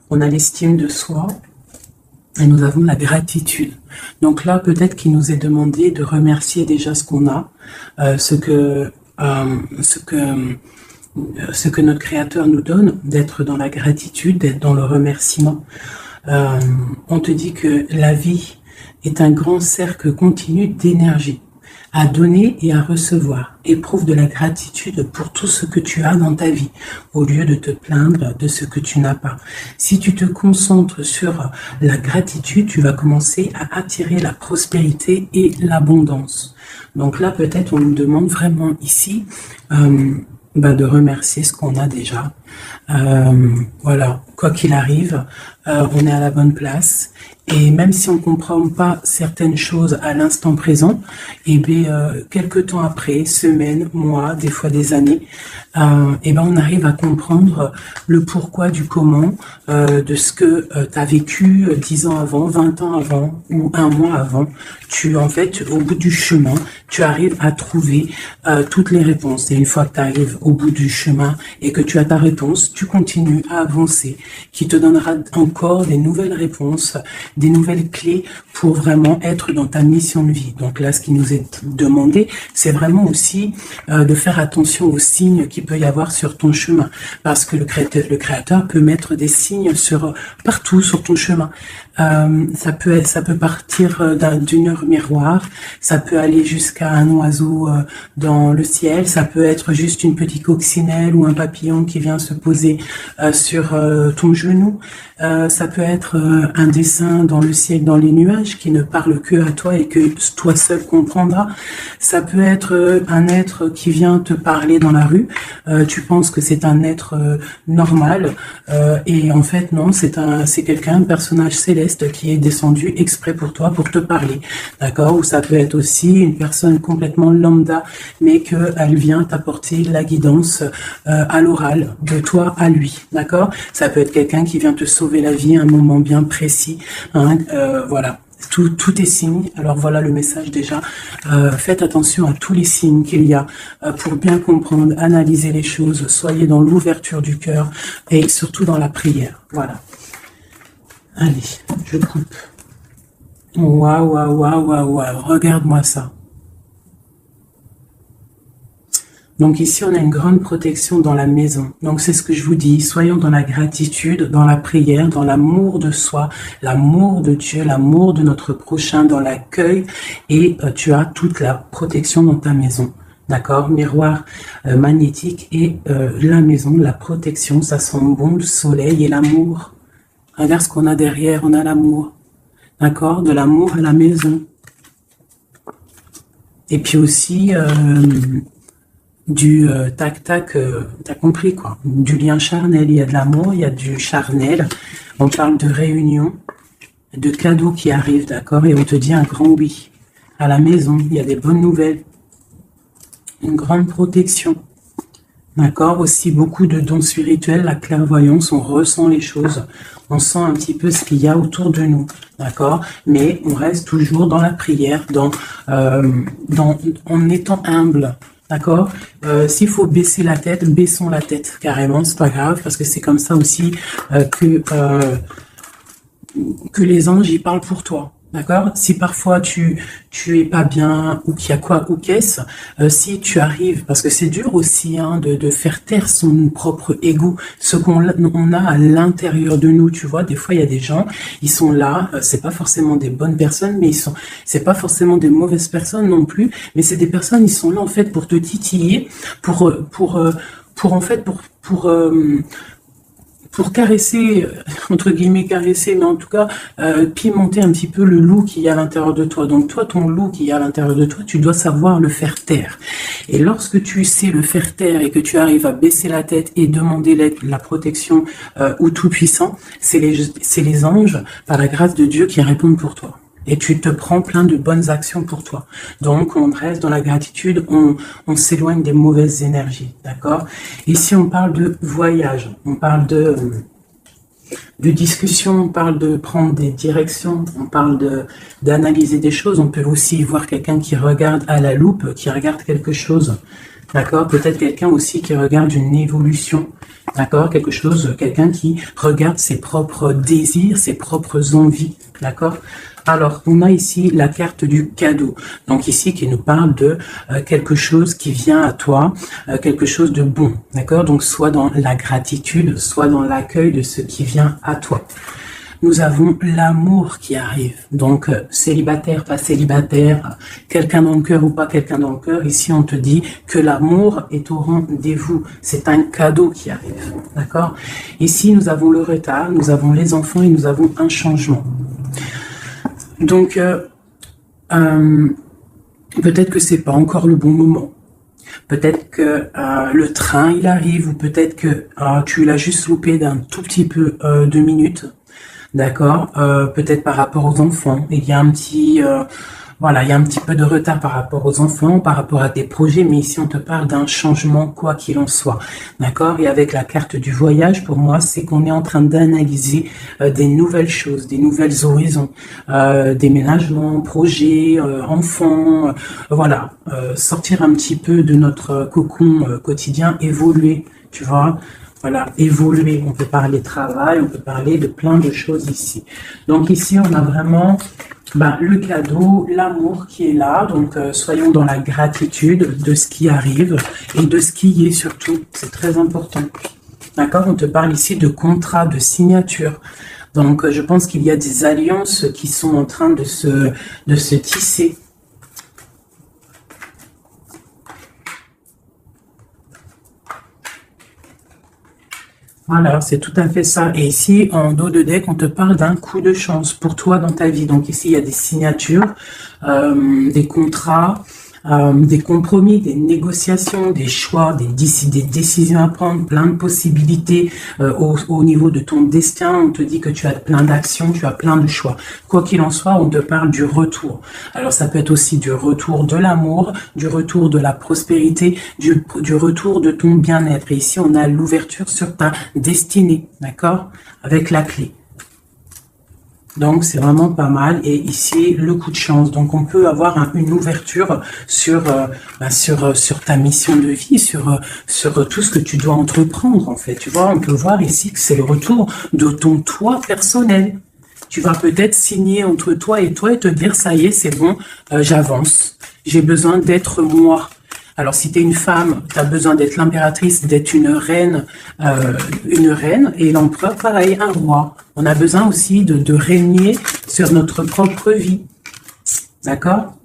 on a l'estime de soi et nous avons la gratitude. Donc là, peut-être qu'il nous est demandé de remercier déjà ce qu'on a, ce que notre Créateur nous donne, d'être dans la gratitude, d'être dans le remerciement. On te dit que la vie est un grand cercle continu d'énergie, à donner et à recevoir. Éprouve de la gratitude pour tout ce que tu as dans ta vie, au lieu de te plaindre de ce que tu n'as pas. Si tu te concentres sur la gratitude, tu vas commencer à attirer la prospérité et l'abondance. Donc là, peut-être on nous demande vraiment ici de remercier ce qu'on a déjà. Voilà, quoi qu'il arrive, on est à la bonne place. Et même si on ne comprend pas certaines choses à l'instant présent, et bien, quelques temps après, semaines, mois, des fois des années, et ben on arrive à comprendre le pourquoi du comment de ce que tu as vécu 10 ans avant, 20 ans avant ou un mois avant. En fait, au bout du chemin, tu arrives à trouver toutes les réponses. Et une fois que tu arrives au bout du chemin et que tu as ta réponse, tu continues à avancer, qui te donnera encore des nouvelles réponses, des nouvelles clés pour vraiment être dans ta mission de vie. Donc là, ce qui nous est demandé, c'est vraiment aussi de faire attention aux signes qu'il peut y avoir sur ton chemin. Parce que le créateur peut mettre des signes partout sur ton chemin. Ça peut partir d'une heure miroir, ça peut aller jusqu'à un oiseau dans le ciel, ça peut être juste une petite coccinelle ou un papillon qui vient se poser sur ton genou. Ça peut être un dessin dans le ciel, dans les nuages, qui ne parle que à toi et que toi seul comprendras. Ça peut être un être qui vient te parler dans la rue. Tu penses que c'est un être normal et en fait non, c'est quelqu'un, un personnage céleste qui est descendu exprès pour toi, pour te parler. D'accord? Ou ça peut être aussi une personne complètement lambda, mais qu'elle vient t'apporter la guidance à l'oral, de toi à lui. D'accord? Ça peut être quelqu'un qui vient te sauver la vie à un moment bien précis. Hein, voilà. Tout est signe. Alors voilà le message déjà. Faites attention à tous les signes qu'il y a pour bien comprendre, analyser les choses. Soyez dans l'ouverture du cœur et surtout dans la prière. Voilà. Allez, je coupe. Waouh, waouh, waouh, waouh, waouh. Regarde-moi ça. Donc ici, on a une grande protection dans la maison. Donc c'est ce que je vous dis, soyons dans la gratitude, dans la prière, dans l'amour de soi, l'amour de Dieu, l'amour de notre prochain, dans l'accueil, et tu as toute la protection dans ta maison. D'accord? Miroir magnétique et la maison, la protection, ça sent bon le soleil et l'amour. Regarde ce qu'on a derrière, on a l'amour. D'accord? De l'amour à la maison. Et puis aussi... du tac-tac, t'as compris quoi, du lien charnel, il y a de l'amour, il y a du charnel, on parle de réunion, de cadeaux qui arrivent, d'accord, et on te dit un grand oui, à la maison, il y a des bonnes nouvelles, une grande protection, d'accord, aussi beaucoup de dons spirituels, la clairvoyance, on ressent les choses, on sent un petit peu ce qu'il y a autour de nous, d'accord, mais on reste toujours dans la prière, en étant humble. D'accord. S'il faut baisser la tête, baissons la tête carrément, c'est pas grave parce que c'est comme ça aussi que les anges y parlent pour toi. D'accord. Si parfois tu es pas bien ou qu'il y a quoi ou qu'est-ce, si tu arrives, parce que c'est dur aussi hein, de faire taire son propre ego, ce qu'on a à l'intérieur de nous, tu vois. Des fois il y a des gens, ils sont là, c'est pas forcément des bonnes personnes, mais c'est pas forcément des mauvaises personnes non plus, mais c'est des personnes, ils sont là en fait pour te titiller, pour caresser, entre guillemets caresser, mais en tout cas pimenter un petit peu le loup qui est à l'intérieur de toi. Donc toi, ton loup qui est à l'intérieur de toi, tu dois savoir le faire taire. Et lorsque tu sais le faire taire et que tu arrives à baisser la tête et demander la protection au Tout-Puissant, c'est les anges, par la grâce de Dieu, qui répondent pour toi. Et tu te prends plein de bonnes actions pour toi. Donc, on reste dans la gratitude, on s'éloigne des mauvaises énergies, d'accord? Ici, on parle de voyage, on parle de discussion, on parle de prendre des directions, on parle d'analyser des choses. On peut aussi voir quelqu'un qui regarde à la loupe, qui regarde quelque chose, d'accord? Peut-être quelqu'un aussi qui regarde une évolution, D'accord? Quelque chose, quelqu'un qui regarde ses propres désirs, ses propres envies. D'accord? Alors, on a ici la carte du cadeau. Donc ici, qui nous parle de quelque chose qui vient à toi, quelque chose de bon. D'accord? Donc, soit dans la gratitude, soit dans l'accueil de ce qui vient à toi. Nous avons l'amour qui arrive. Donc, célibataire, pas célibataire, quelqu'un dans le cœur ou pas quelqu'un dans le cœur. Ici, on te dit que l'amour est au rendez-vous. C'est un cadeau qui arrive. D'accord? Ici, nous avons le retard, nous avons les enfants et nous avons un changement. Donc, peut-être que c'est pas encore le bon moment. Peut-être que le train, il arrive, ou peut-être que tu l'as juste loupé d'un tout petit peu de minutes. D'accord, peut-être par rapport aux enfants, il y a un petit, voilà, il y a un petit peu de retard par rapport aux enfants, par rapport à tes projets, mais ici on te parle d'un changement quoi qu'il en soit, d'accord. Et avec la carte du voyage, pour moi, c'est qu'on est en train d'analyser des nouvelles choses, des nouvelles horizons, déménagement, projets, enfants, voilà, sortir un petit peu de notre cocon quotidien, évoluer, tu vois. Voilà, évoluer, on peut parler travail, on peut parler de plein de choses ici. Donc ici, on a vraiment le cadeau, l'amour qui est là. Donc soyons dans la gratitude de ce qui arrive et de ce qui est surtout. C'est très important. D'accord? On te parle ici de contrat, de signature. Donc je pense qu'il y a des alliances qui sont en train de se tisser. Voilà, c'est tout à fait ça. Et ici, en dos de deck, on te parle d'un coup de chance pour toi dans ta vie. Donc ici, il y a des signatures, des contrats, des compromis, des négociations, des choix, des décisions à prendre, plein de possibilités au niveau de ton destin. On te dit que tu as plein d'actions, tu as plein de choix. Quoi qu'il en soit, on te parle du retour. Alors ça peut être aussi du retour de l'amour, du retour de la prospérité, du retour de ton bien-être. Et ici, on a l'ouverture sur ta destinée, d'accord? Avec la clé. Donc, c'est vraiment pas mal. Et ici, le coup de chance. Donc, on peut avoir une ouverture sur ta mission de vie, sur tout ce que tu dois entreprendre, en fait. Tu vois, on peut voir ici que c'est le retour de ton toi personnel. Tu vas peut-être signer entre toi et te dire, ça y est, c'est bon, j'avance. J'ai besoin d'être moi. Alors, si tu es une femme, tu as besoin d'être l'impératrice, d'être une reine, et l'empereur, pareil, un roi. On a besoin aussi de régner sur notre propre vie. D'accord?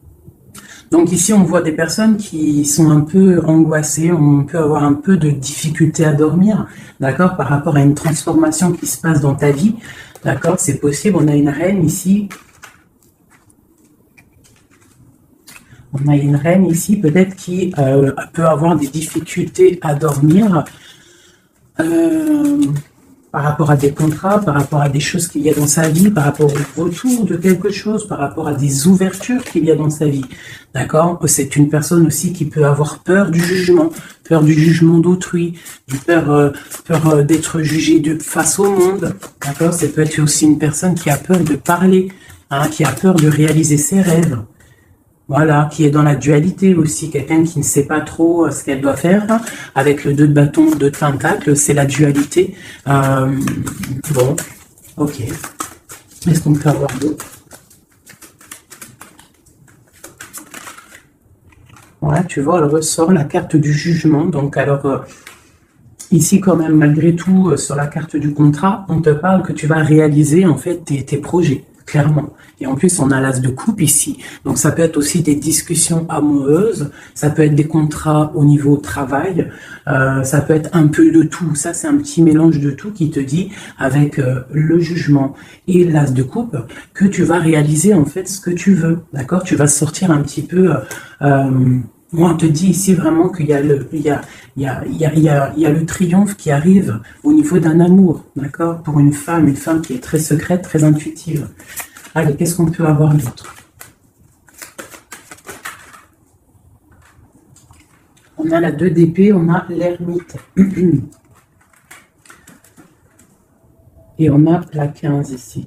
Donc ici, on voit des personnes qui sont un peu angoissées, on peut avoir un peu de difficulté à dormir, d'accord, par rapport à une transformation qui se passe dans ta vie. D'accord? C'est possible, on a une reine ici. On a une reine ici, peut-être qui peut avoir des difficultés à dormir par rapport à des contrats, par rapport à des choses qu'il y a dans sa vie, par rapport au retour de quelque chose, par rapport à des ouvertures qu'il y a dans sa vie. D'accord? C'est une personne aussi qui peut avoir peur du jugement d'autrui, peur d'être jugée face au monde. D'accord? Ça peut être aussi une personne qui a peur de parler, qui a peur de réaliser ses rêves. Voilà, qui est dans la dualité aussi, quelqu'un qui ne sait pas trop ce qu'elle doit faire. Avec le 2 de bâton, 2 de pentacle, c'est la dualité. Bon, ok. Est-ce qu'on peut avoir d'autres? Voilà, tu vois, elle ressort la carte du jugement. Donc, alors, ici, quand même, malgré tout, sur la carte du contrat, on te parle que tu vas réaliser, en fait, tes projets, clairement. Et en plus, on a l'as de coupe ici. Donc, ça peut être aussi des discussions amoureuses, ça peut être des contrats au niveau travail, ça peut être un peu de tout. Ça, c'est un petit mélange de tout qui te dit, avec le jugement et l'as de coupe, que tu vas réaliser, en fait, ce que tu veux. D'accord? Tu vas sortir un petit peu... moi, on te dit ici vraiment qu'il y a le triomphe qui arrive au niveau d'un amour, d'accord? Pour une femme qui est très secrète, très intuitive. Allez, qu'est-ce qu'on peut avoir d'autre? On a la 2 d'épée, on a l'ermite. Et on a la 15 ici.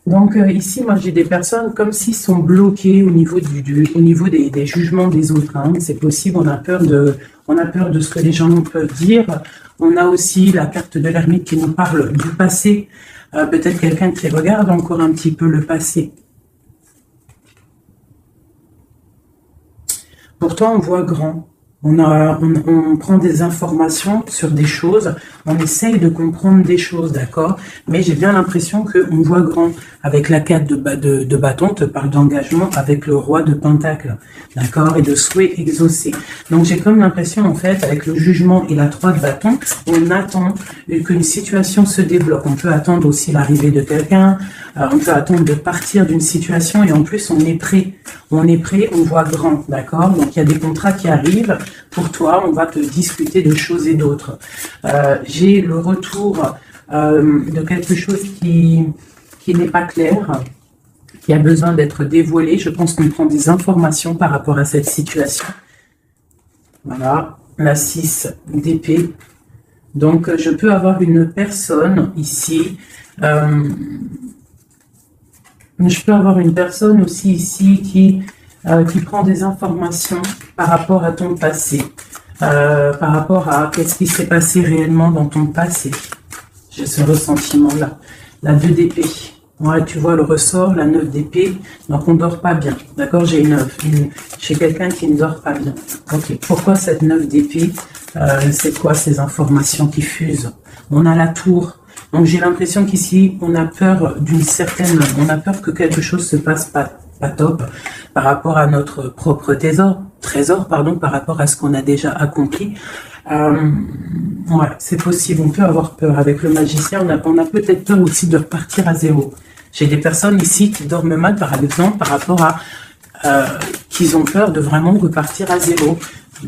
Donc ici, moi j'ai des personnes comme s'ils sont bloqués au niveau au niveau des jugements des autres, hein. C'est possible, on a peur de ce que les gens nous peuvent dire. On a aussi la carte de l'ermite qui nous parle du passé. Peut-être quelqu'un qui regarde encore un petit peu le passé. Pourtant, on voit grand. On prend des informations sur des choses, on essaye de comprendre des choses, d'accord? Mais j'ai bien l'impression qu'on voit grand. Avec la carte de bâton, on te parle d'engagement avec le roi de pentacle, d'accord? Et de souhait exaucé. Donc j'ai comme l'impression, en fait, avec le jugement et la 3 de bâton, on attend qu'une situation se développe. On peut attendre aussi l'arrivée de quelqu'un, on peut attendre de partir d'une situation et en plus on est prêt. On est prêt, on voit grand, d'accord? Donc il y a des contrats qui arrivent. Pour toi, on va te discuter de choses et d'autres. J'ai le retour de quelque chose qui n'est pas clair, qui a besoin d'être dévoilé. Je pense qu'on prend des informations par rapport à cette situation. Voilà, la 6 d'épée. Donc, je peux avoir une personne ici. Je peux avoir une personne aussi ici qui prend des informations par rapport à ton passé, par rapport à qu'est-ce qui s'est passé réellement dans ton passé. J'ai ce ressentiment-là. La 2 d'épée. Ouais, tu vois le ressort, la 9 d'épée. Donc, on ne dort pas bien. D'accord? J'ai quelqu'un qui ne dort pas bien. Ok. Pourquoi cette 9 d'épée? C'est quoi ces informations qui fusent? On a la tour. Donc, j'ai l'impression qu'ici, on a peur on a peur que quelque chose se passe pas top par rapport à notre propre trésor, par rapport à ce qu'on a déjà accompli. Ouais, c'est possible, on peut avoir peur. Avec le magicien, on a peut-être peur aussi de repartir à zéro. J'ai des personnes ici qui dorment mal, par exemple, par rapport à qu'ils ont peur de vraiment repartir à zéro.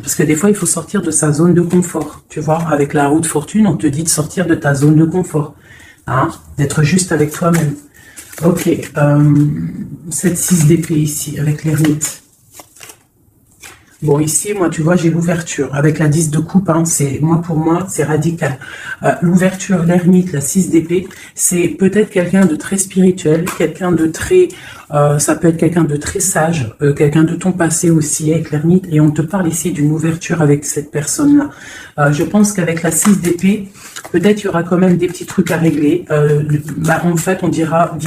Parce que des fois, il faut sortir de sa zone de confort. Tu vois, avec la roue de fortune, on te dit de sortir de ta zone de confort. Hein, d'être juste avec toi-même. Ok, cette 6 d'épée ici, avec l'ermite. Bon, ici, moi, tu vois, j'ai l'ouverture. Avec la 10 de coupe, hein, pour moi, c'est radical. L'ouverture, l'ermite, la 6 d'épée, c'est peut-être quelqu'un de très spirituel, quelqu'un de très... ça peut être quelqu'un de très sage, quelqu'un de ton passé aussi, avec l'ermite. Et on te parle ici d'une ouverture avec cette personne-là. Je pense qu'avec la 6 d'épée, peut-être il y aura quand même des petits trucs à régler. En fait, on dira,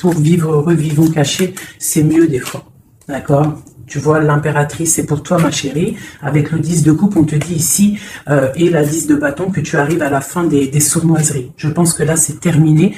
pour vivre, revivons cachés, c'est mieux des fois. D'accord? Tu vois, l'impératrice, c'est pour toi, ma chérie. Avec le 10 de coupe, on te dit ici, et la 10 de bâton, que tu arrives à la fin des sournoiseries. Je pense que là, c'est terminé.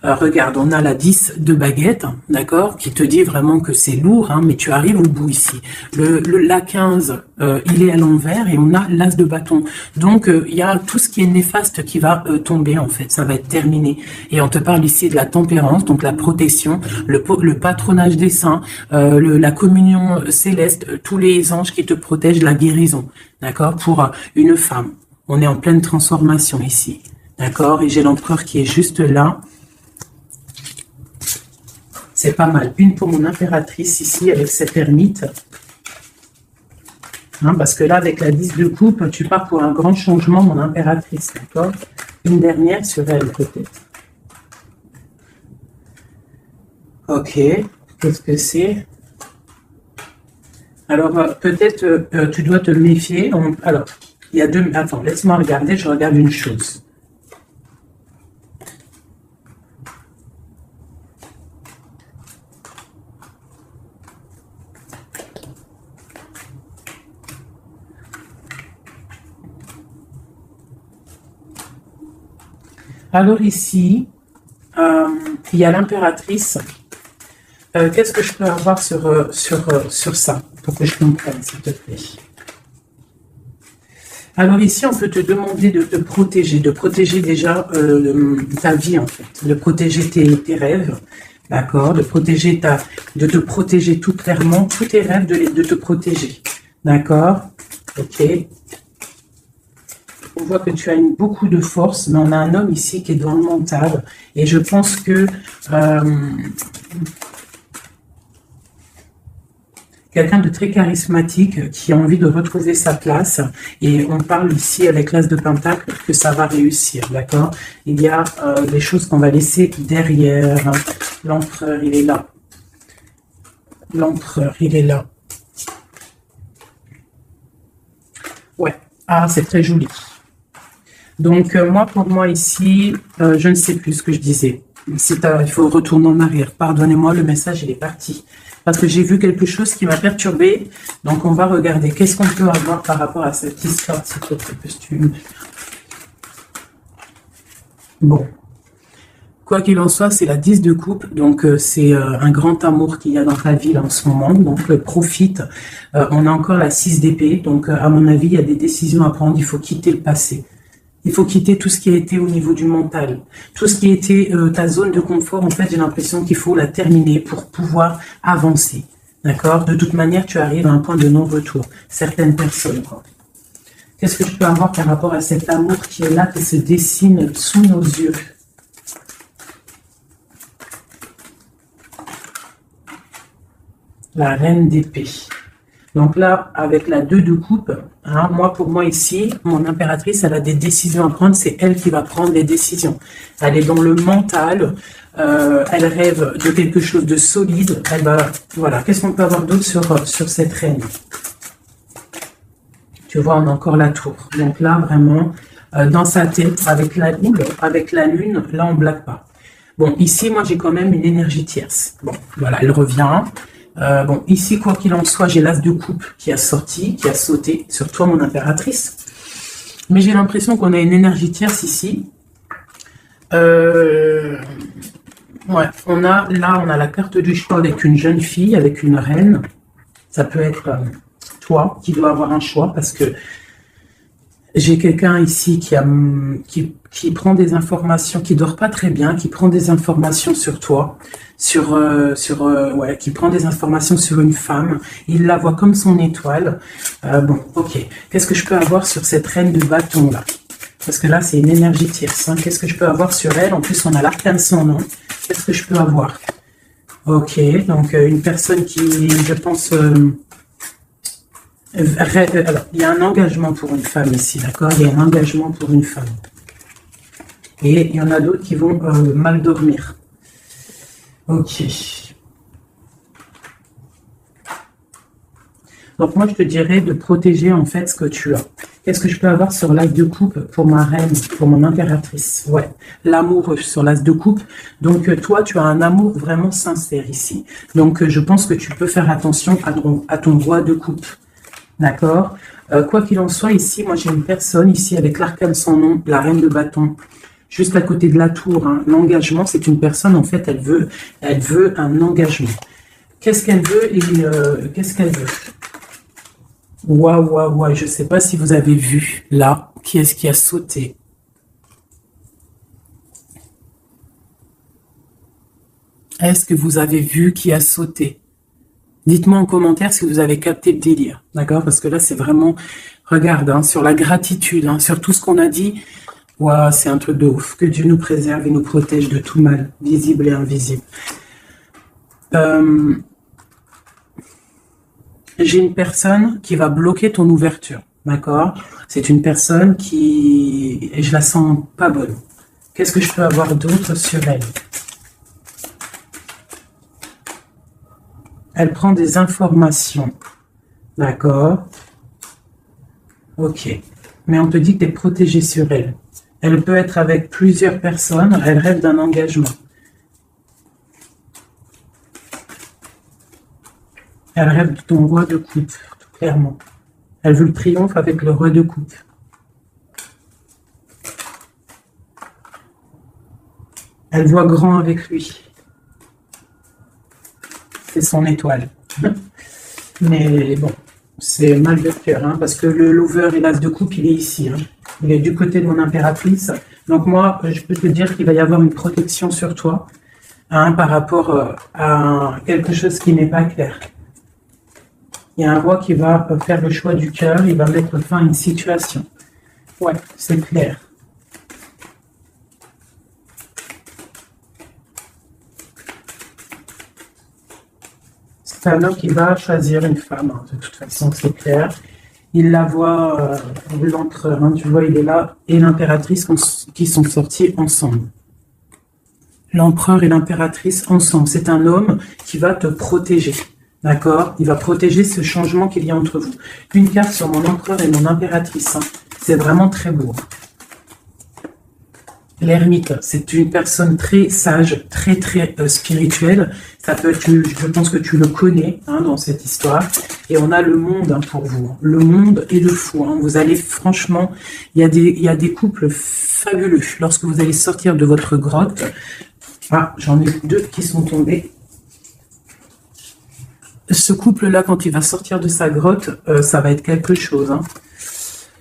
Regarde, on a la 10 de baguette, d'accord, qui te dit vraiment que c'est lourd, hein, mais tu arrives au bout ici. La 15, il est à l'envers et on a l'as de bâton. Donc, il y a tout ce qui est néfaste qui va tomber, en fait. Ça va être terminé. Et on te parle ici de la tempérance, donc la protection, le patronage des saints, la communion céleste, tous les anges qui te protègent, la guérison, d'accord, pour une femme. On est en pleine transformation ici, d'accord, et j'ai l'empereur qui est juste là. C'est pas mal. Une pour mon impératrice ici avec cette ermite. Hein, parce que là, avec la 10 de coupe, tu pars pour un grand changement, mon impératrice. D'accord? Une dernière sur elle, peut-être. Ok. Qu'est-ce que c'est? Alors, peut-être tu dois te méfier. Alors, il y a deux... Attends, laisse-moi regarder. Je regarde une chose. Alors ici, il y a l'impératrice. Qu'est-ce que je peux avoir sur ça, pour que je comprenne, s'il te plaît? Alors ici, on peut te demander de te protéger déjà ta vie, en fait, de protéger tes rêves, d'accord, de te protéger tout clairement, tous tes rêves, de te protéger, d'accord, ok. On voit que tu as beaucoup de force, mais on a un homme ici qui est dans le mental. Et je pense que quelqu'un de très charismatique qui a envie de retrouver sa place. Et on parle ici avec l'As de Pentacle que ça va réussir, d'accord? Il y a des choses qu'on va laisser derrière. L'empereur, il est là. L'empereur, il est là. Ouais. Ah, c'est très joli. Donc, moi, pour moi, ici, je ne sais plus ce que je disais. Il faut retourner en arrière. Pardonnez-moi, le message, il est parti. Parce que j'ai vu quelque chose qui m'a perturbé. Donc, on va regarder. Qu'est-ce qu'on peut avoir par rapport à cette histoire, s'il te plaît, costume. Bon. Quoi qu'il en soit, c'est la 10 de coupe. Donc, c'est un grand amour qu'il y a dans ta vie là, en ce moment. Donc, profite. On a encore la 6 d'épée. Donc, à mon avis, il y a des décisions à prendre. Il faut quitter le passé. Il faut quitter tout ce qui a été au niveau du mental. Tout ce qui a été ta zone de confort, en fait, j'ai l'impression qu'il faut la terminer pour pouvoir avancer. D'accord? De toute manière, tu arrives à un point de non-retour. Certaines personnes. Qu'est-ce que je peux avoir par rapport à cet amour qui est là, qui se dessine sous nos yeux? La reine d'épée. Donc là, avec la 2 de coupe, hein, pour moi ici, mon impératrice, elle a des décisions à prendre. C'est elle qui va prendre les décisions. Elle est dans le mental. Elle rêve de quelque chose de solide. Elle va, voilà. Qu'est-ce qu'on peut avoir d'autre sur cette reine? Tu vois, on a encore la tour. Donc là, vraiment, dans sa tête, avec la lune, là, on ne blague pas. Bon, ici, moi, j'ai quand même une énergie tierce. Bon, voilà, elle revient. Bon, ici, quoi qu'il en soit, j'ai l'As de coupe qui a sorti, qui a sauté sur toi, mon impératrice. Mais j'ai l'impression qu'on a une énergie tierce ici. Ouais, on a la carte du choix avec une jeune fille, avec une reine. Ça peut être toi qui dois avoir un choix parce que j'ai quelqu'un ici qui prend des informations, qui dort pas très bien, qui prend des informations sur toi, qui prend des informations sur une femme. Il la voit comme son étoile. Bon, ok. Qu'est-ce que je peux avoir sur cette reine de bâton là? Parce que là, c'est une énergie tierce. Hein. Qu'est-ce que je peux avoir sur elle? En plus, on a l'arcane sans nom. Qu'est-ce que je peux avoir? Ok, donc une personne qui, je pense... alors, il y a un engagement pour une femme ici, d'accord? Il y a un engagement pour une femme. Et il y en a d'autres qui vont mal dormir. Ok. Donc moi, je te dirais de protéger en fait ce que tu as. Qu'est-ce que je peux avoir sur l'As de coupe pour ma reine, pour mon impératrice? Ouais, l'amour sur l'As de coupe. Donc toi, tu as un amour vraiment sincère ici. Donc je pense que tu peux faire attention à ton roi de coupe. D'accord? Quoi qu'il en soit, ici, moi j'ai une personne ici avec l'arcane sans nom, la reine de bâton, juste à côté de la tour. Hein. L'engagement, c'est une personne, en fait, elle veut un engagement. Qu'est-ce qu'elle veut et qu'est-ce qu'elle veut? Waouh, je ne sais pas si vous avez vu, là, qui est-ce qui a sauté? Est-ce que vous avez vu qui a sauté? Dites-moi en commentaire si vous avez capté le délire, d'accord? Parce que là, c'est vraiment, regarde, hein, sur la gratitude, hein, sur tout ce qu'on a dit, waouh, c'est un truc de ouf. Que Dieu nous préserve et nous protège de tout mal, visible et invisible. J'ai une personne qui va bloquer ton ouverture, d'accord? C'est une personne qui, et je la sens pas bonne. Qu'est-ce que je peux avoir d'autre sur elle? Elle prend des informations. D'accord. Ok. Mais on te dit que tu es protégé sur elle. Elle peut être avec plusieurs personnes. Elle rêve d'un engagement. Elle rêve de ton roi de coupe, clairement. Elle veut le triomphe avec le roi de coupe. Elle voit grand avec lui. C'est son étoile. Mais bon, c'est mal de cœur, hein, parce que le lover et l'as de coupe, il est ici. Hein. Il est du côté de mon impératrice. Donc moi, je peux te dire qu'il va y avoir une protection sur toi hein, par rapport à quelque chose qui n'est pas clair. Il y a un roi qui va faire le choix du cœur, il va mettre fin à une situation. Ouais, c'est clair. C'est un homme qui va choisir une femme, hein, de toute façon, c'est clair. Il la voit, l'empereur, hein, tu vois, il est là, et l'impératrice qui sont sortis ensemble. L'empereur et l'impératrice ensemble. C'est un homme qui va te protéger. D'accord? Il va protéger ce changement qu'il y a entre vous. Une carte sur mon empereur et mon impératrice. Hein. C'est vraiment très beau. L'ermite, c'est une personne très sage, très spirituelle. Ça peut être, je pense que tu le connais hein, dans cette histoire. Et on a le monde hein, pour vous. Hein. Le monde et le fou. Hein. Vous allez, franchement, il y a des couples fabuleux. Lorsque vous allez sortir de votre grotte, ah, j'en ai deux qui sont tombés. Ce couple-là, quand il va sortir de sa grotte, ça va être quelque chose. Hein.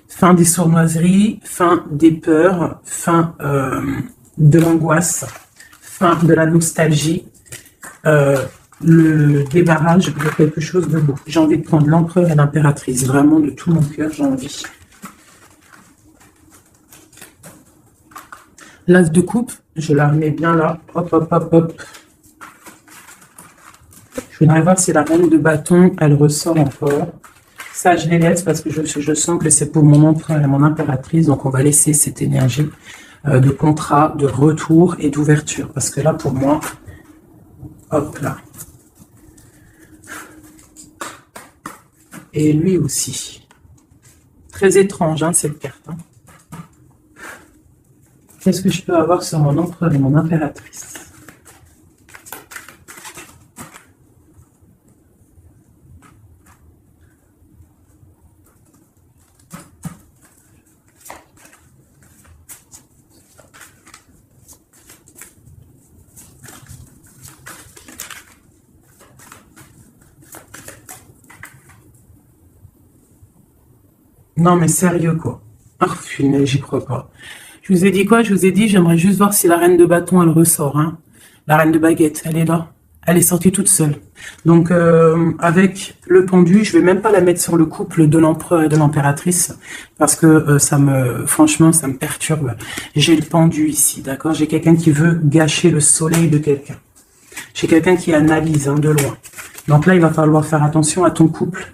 Fin des sournoiseries, fin des peurs, fin de l'angoisse, fin de la nostalgie, le débarrage de quelque chose de beau. J'ai envie de prendre l'empereur et l'impératrice. Vraiment, de tout mon cœur, j'ai envie. L'as de coupe, je la remets bien là. Hop, hop, hop, hop. Je voudrais voir si la reine de bâton, elle ressort encore. Ça, je les laisse parce que je sens que c'est pour mon empereur et mon impératrice. Donc, on va laisser cette énergie de contrat, de retour et d'ouverture. Parce que là, pour moi, hop là. Et lui aussi. Très étrange, hein, cette carte. Hein. Qu'est-ce que je peux avoir sur mon empereur et mon impératrice? Non, mais sérieux, quoi. Ah, punaise, j'y crois pas. Je vous ai dit quoi? Je vous ai dit, j'aimerais juste voir si la reine de bâton, elle ressort. Hein. La reine de baguette, elle est là. Elle est sortie toute seule. Donc, avec le pendu, je vais même pas la mettre sur le couple de l'empereur et de l'impératrice, parce que franchement, ça me perturbe. J'ai le pendu ici, d'accord? J'ai quelqu'un qui veut gâcher le soleil de quelqu'un. J'ai quelqu'un qui analyse hein, de loin. Donc là, il va falloir faire attention à ton couple.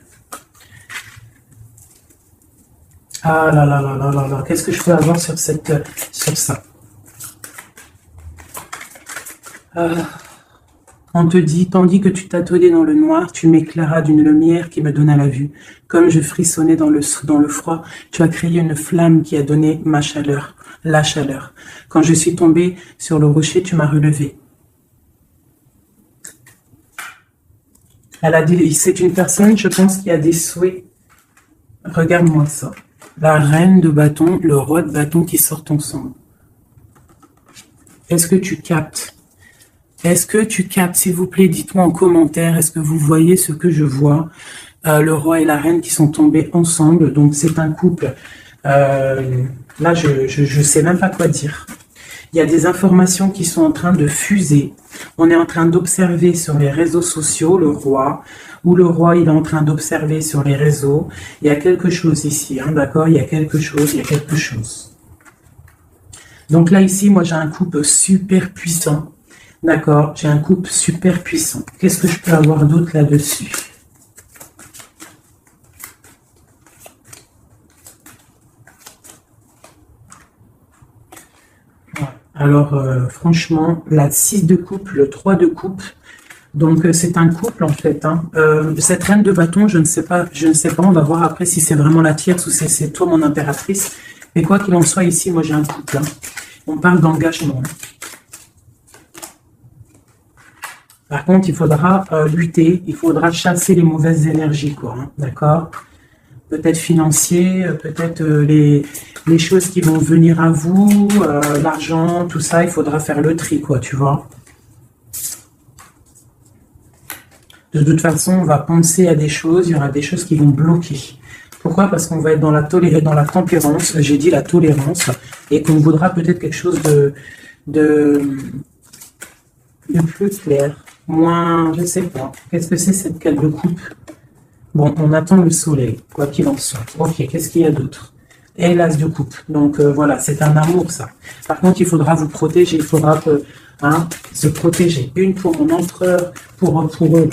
Ah là là là là là là, qu'est-ce que je peux avoir sur sur ça? On te dit, tandis que tu tâtonnais dans le noir, tu m'éclairas d'une lumière qui me donna la vue. Comme je frissonnais dans le froid, tu as créé une flamme qui a donné ma chaleur, la chaleur. Quand je suis tombée sur le rocher, tu m'as relevé. Elle a dit, c'est une personne, je pense, qui a des souhaits. Regarde-moi ça. La reine de bâton, le roi de bâton qui sortent ensemble. Est-ce que tu captes? Est-ce que tu captes, s'il vous plaît, dites-moi en commentaire, est-ce que vous voyez ce que je vois? Le roi et la reine qui sont tombés ensemble, donc c'est un couple. Là, je sais même pas quoi dire. Il y a des informations qui sont en train de fuser. On est en train d'observer sur les réseaux sociaux le roi, ou le roi il est en train d'observer sur les réseaux. Il y a quelque chose ici, hein, d'accord? Il y a quelque chose, il y a quelque chose. Donc là, ici, moi, j'ai un couple super puissant. D'accord? J'ai un couple super puissant. Qu'est-ce que je peux avoir d'autre là-dessus? Alors, franchement, la 6 de coupe, le 3 de coupe, donc c'est un couple en fait. Hein. Cette reine de bâton, je ne sais pas, on va voir après si c'est vraiment la tierce ou si c'est toi mon impératrice. Mais quoi qu'il en soit, ici, moi j'ai un couple. Hein. On parle d'engagement. Par contre, il faudra lutter, il faudra chasser les mauvaises énergies, quoi. Hein, d'accord? Peut-être financier, peut-être les choses qui vont venir à vous, l'argent, tout ça, il faudra faire le tri, quoi, tu vois. De toute façon, on va penser à des choses, il y aura des choses qui vont bloquer. Pourquoi? Parce qu'on va être dans la tempérance, j'ai dit la tolérance, et qu'on voudra peut-être quelque chose de plus clair, moins, je sais pas. Qu'est-ce que c'est cette carte de coupe? Bon, on attend le soleil, quoi qu'il en soit. Ok, qu'est-ce qu'il y a d'autre? Et l'as de coupe. Donc voilà, c'est un amour ça. Par contre, il faudra vous protéger, il faudra se protéger. Une pour mon empereur, pour eux.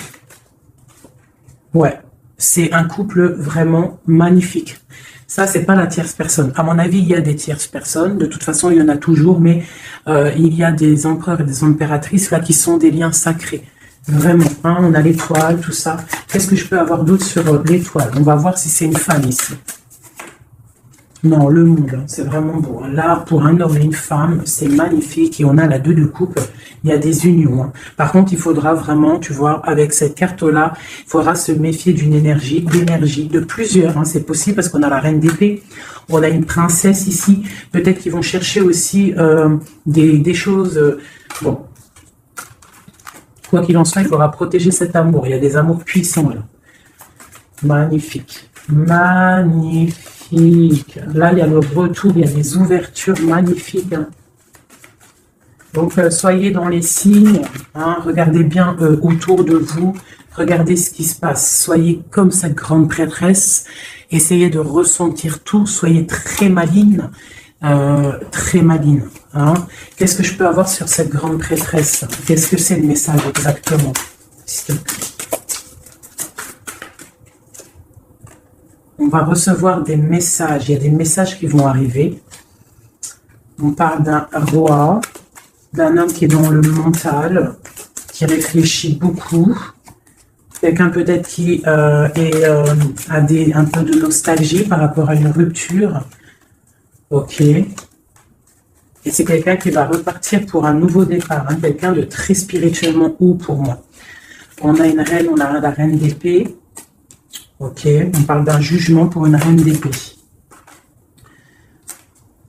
Ouais, c'est un couple vraiment magnifique. Ça, c'est pas la tierce personne. À mon avis, il y a des tierces personnes. De toute façon, il y en a toujours, mais il y a des empereurs et des impératrices là qui sont des liens sacrés. Vraiment, hein, on a l'étoile, tout ça. Qu'est-ce que je peux avoir d'autre sur l'étoile? On va voir si c'est une femme ici. Non, le monde, hein, c'est vraiment beau. Là, pour un homme et une femme, c'est magnifique. Et on a la 2 de coupe, il y a des unions. Hein. Par contre, il faudra vraiment, tu vois, avec cette carte-là, il faudra se méfier d'une énergie, de plusieurs. Hein, c'est possible parce qu'on a la reine d'épée, on a une princesse ici. Peut-être qu'ils vont chercher aussi des choses... bon, quoi qu'il en soit, il faudra protéger cet amour. Il y a des amours puissants, là. Magnifique. Magnifique. Là, il y a le retour, il y a des ouvertures magnifiques. Hein. Donc, soyez dans les signes, hein, regardez bien autour de vous, regardez ce qui se passe. Soyez comme cette grande prêtresse, essayez de ressentir tout, soyez très maligne, très maligne. Hein. Qu'est-ce que je peux avoir sur cette grande prêtresse? Qu'est-ce que c'est le message exactement? On va recevoir des messages. Il y a des messages qui vont arriver. On parle d'un roi, d'un homme qui est dans le mental, qui réfléchit beaucoup. Quelqu'un peut-être qui a un peu de nostalgie par rapport à une rupture. Ok. Et c'est quelqu'un qui va repartir pour un nouveau départ. Hein, quelqu'un de très spirituellement haut pour moi. On a une reine, on a la reine d'épée. Ok, on parle d'un jugement pour une reine d'épée.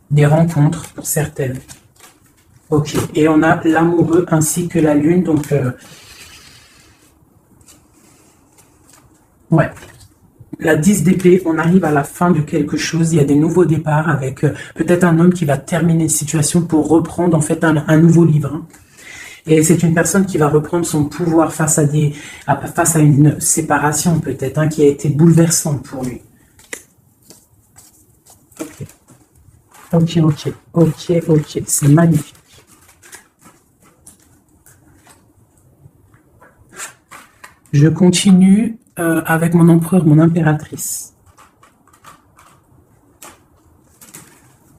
Des rencontres pour certaines. Ok, et on a l'amoureux ainsi que la lune, donc... ouais, la 10 d'épée, on arrive à la fin de quelque chose, il y a des nouveaux départs avec peut-être un homme qui va terminer une situation pour reprendre en fait un nouveau livre. Hein. Et c'est une personne qui va reprendre son pouvoir face à une séparation peut-être, hein, qui a été bouleversante pour lui. Ok, c'est magnifique. Je continue avec mon empereur, mon impératrice.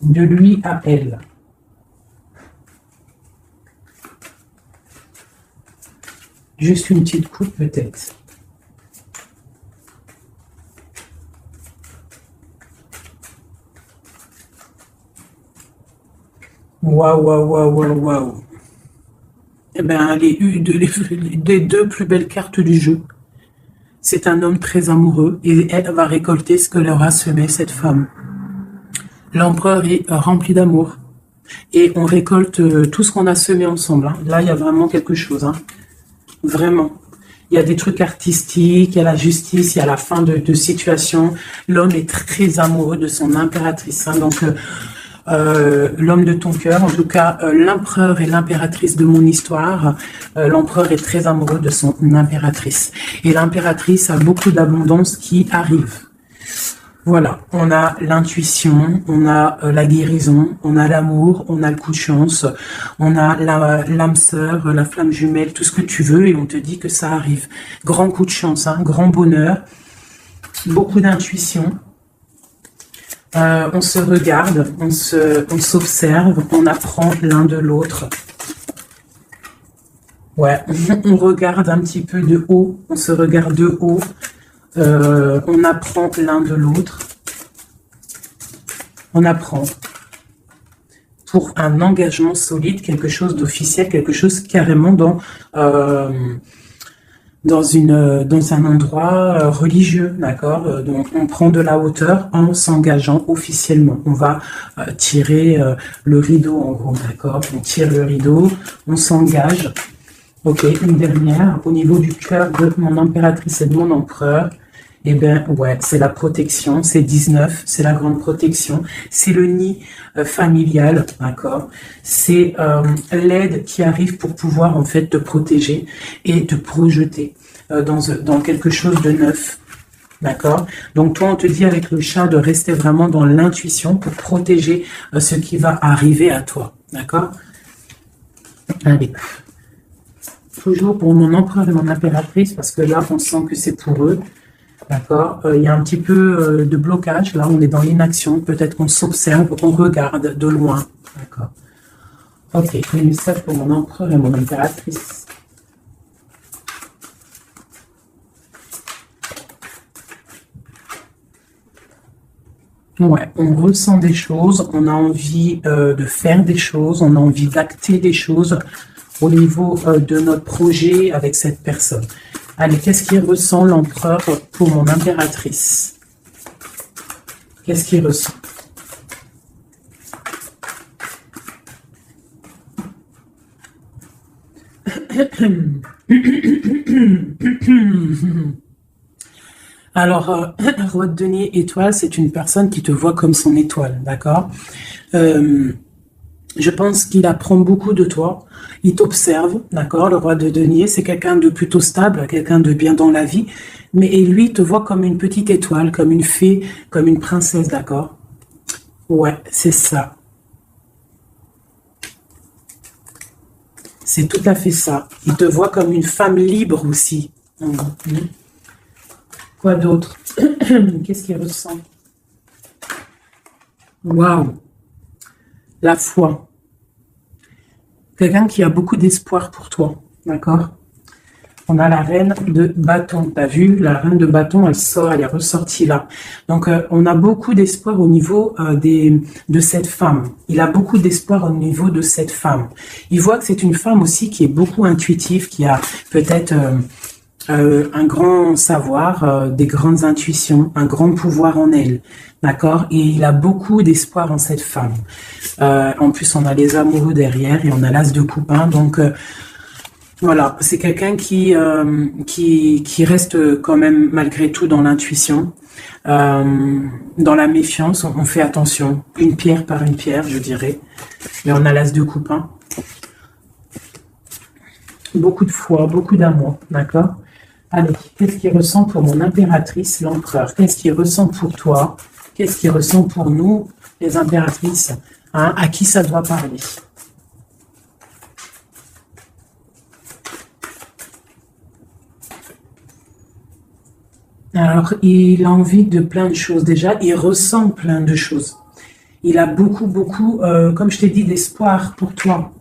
De lui à elle. Juste une petite coupe peut-être. Waouh. Eh bien, les 2 plus belles cartes du jeu. C'est un homme très amoureux et elle va récolter ce que leur a semé cette femme. L'empereur est rempli d'amour et on récolte tout ce qu'on a semé ensemble. Hein. Là, il y a vraiment quelque chose. Hein. Vraiment. Il y a des trucs artistiques, il y a la justice, il y a la fin de situation. L'homme est très amoureux de son impératrice. Hein. Donc, l'homme de ton cœur, en tout cas, l'empereur et l'impératrice de mon histoire. L'empereur est très amoureux de son impératrice. Et l'impératrice a beaucoup d'abondance qui arrive. Voilà, on a l'intuition, on a la guérison, on a l'amour, on a le coup de chance, on a l'âme sœur, la flamme jumelle, tout ce que tu veux, et on te dit que ça arrive. Grand coup de chance, hein, grand bonheur, beaucoup d'intuition. On se regarde, on s'observe, on apprend l'un de l'autre. Ouais, on regarde un petit peu de haut, on se regarde de haut. On apprend l'un de l'autre. On apprend pour un engagement solide, quelque chose d'officiel, quelque chose carrément dans un endroit religieux, d'accord. Donc on prend de la hauteur en s'engageant officiellement. On va tirer le rideau en gros, d'accord. On tire le rideau, on s'engage. Ok, une dernière au niveau du cœur de mon impératrice et de mon empereur. Eh bien, ouais, c'est la protection, c'est 19, c'est la grande protection, c'est le nid familial, d'accord. C'est l'aide qui arrive pour pouvoir en fait te protéger et te projeter dans quelque chose de neuf, d'accord. Donc toi, on te dit avec le chat de rester vraiment dans l'intuition pour protéger ce qui va arriver à toi, d'accord. Allez. toujours pour mon empereur et mon impératrice, parce que là, on sent que c'est pour eux. D'accord. Il y a un petit peu de blocage. Là, on est dans l'inaction. Peut-être qu'on s'observe, on regarde de loin. D'accord. Ok, un message pour mon empereur et mon impératrice. Ouais, on ressent des choses, on a envie de faire des choses, on a envie d'acter des choses au niveau de notre projet avec cette personne. Allez, qu'est-ce qu'il ressent l'empereur pour mon impératrice? Qu'est-ce qu'il ressent? Alors, Roi de denier étoile, c'est une personne qui te voit comme son étoile, d'accord? Je pense qu'il apprend beaucoup de toi, il t'observe, d'accord? Le roi de denier, c'est quelqu'un de plutôt stable, quelqu'un de bien dans la vie, mais et lui te voit comme une petite étoile, comme une fée, comme une princesse, d'accord? Ouais, c'est ça. C'est tout à fait ça. Il te voit comme une femme libre aussi. Quoi d'autre? Qu'est-ce qu'il ressent? Waouh! La foi. Quelqu'un qui a beaucoup d'espoir pour toi, d'accord? On a la reine de bâton. T'as vu, la reine de bâton, elle sort, elle est ressortie là. Donc, on a beaucoup d'espoir au niveau de cette femme. Il a beaucoup d'espoir au niveau de cette femme. Il voit que c'est une femme aussi qui est beaucoup intuitive, qui a peut-être un grand savoir, des grandes intuitions, un grand pouvoir en elle. D'accord? Et il a beaucoup d'espoir en cette femme. En plus, on a les amoureux derrière et on a l'as de coupin. Donc, voilà, c'est quelqu'un qui reste quand même malgré tout dans l'intuition. Dans la méfiance, on fait attention. Une pierre par une pierre, je dirais. Mais on a l'as de coupin. Beaucoup de foi, beaucoup d'amour. D'accord? Allez, qu'est-ce qu'il ressent pour mon impératrice, l'empereur? Qu'est-ce qu'il ressent pour toi? Qu'est-ce qu'il ressent pour nous, les impératrices? Hein, à qui ça doit parler? Alors, il a envie de plein de choses. Déjà, il ressent plein de choses. Il a beaucoup, beaucoup, comme je t'ai dit, d'espoir pour toi